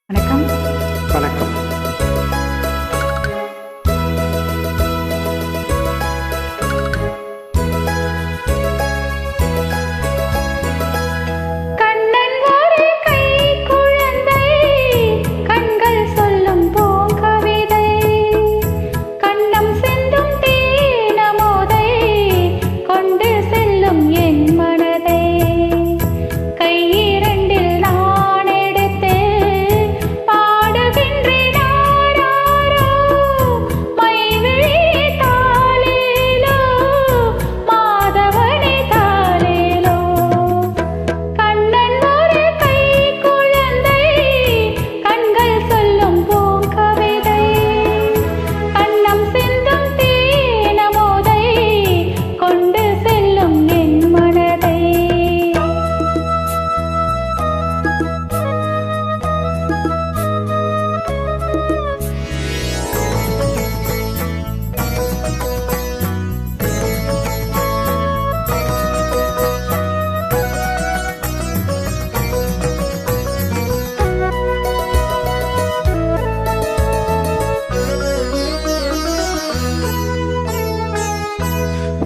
வணக்கம். வணக்கம். கண்ணன் ஒரு கைக்குழந்தை, கண்கள் சொல்லும் பூங்கவிதை, கண்ணம் சிந்தும் தேனமுதை, கொண்டு செல்லும் என் மனதை. கையிரண்டில் நான் எடுத்து பாடுகின்றேன் ஆராரோ, மைவிழி தாலேலோ, மாதவனே தாலேலோ. கண்ணன் ஒரு கைக்குழந்தை, கண்கள் சொல்லும் பூங்கவிதை, கண்ணம் சிந்தும் தேனமுதை, கொண்டு செல்லும் என் மனதை.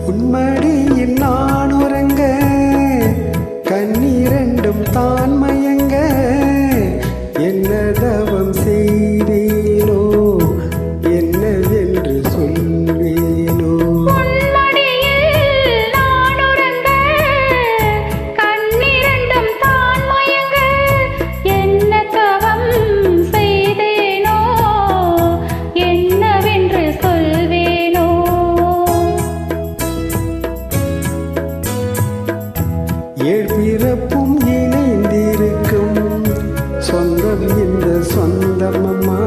உன்மடியில் நான் உறங்க, கண்ணீரண்டும் தான் மயங்க, என்ன தவம் செய்தேனோ, என்னவென்று சொல்வேனோ. உன்மடியில் நான் உறங்க, கண்ணிரண்டும் தான் மயங்க, என்ன தவம் செய்தேனோ, என்னவென்று சொல்வேனோ. ஏழ்பிறப்பும் இணைந்திருக்கும் சொந்தம் இந்த சொந்தமம்மா,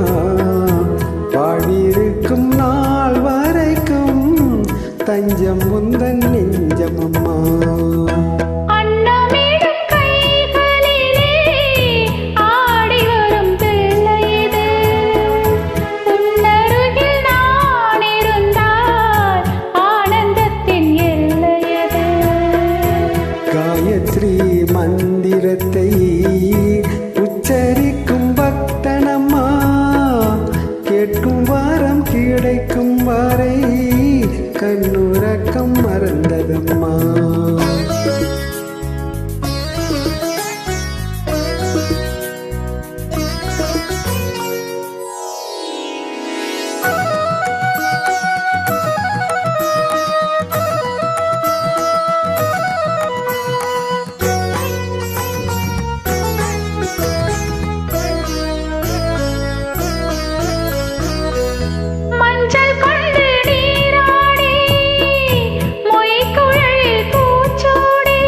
வாழ்விருக்கும் நாள் வரைக்கும் தஞ்சம் உந்தன் நெஞ்சமம்மா. அன்னமிடும் கைகளிலே ஆடி வரும் பிள்ளை இது, உன்னருகில் நான் இருந்தால் ஆனந்தத்தின் எல்லையது. காயத்ரி மந்திரத்தை உச்சரிக்கும் பக்தனம்மா, கேட்கும் வாரம் கிடைக்கும் வரை கண்ணுறக்கம் மறந்ததம்மா. மஞ்சள் கொண்டு நீராடி, மொய்க்குழலில் பூச்சூடி,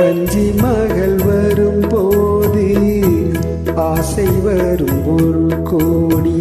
கஞ்சி மகள் வரும்போது ஆசை வரும் ஒரு கோடி.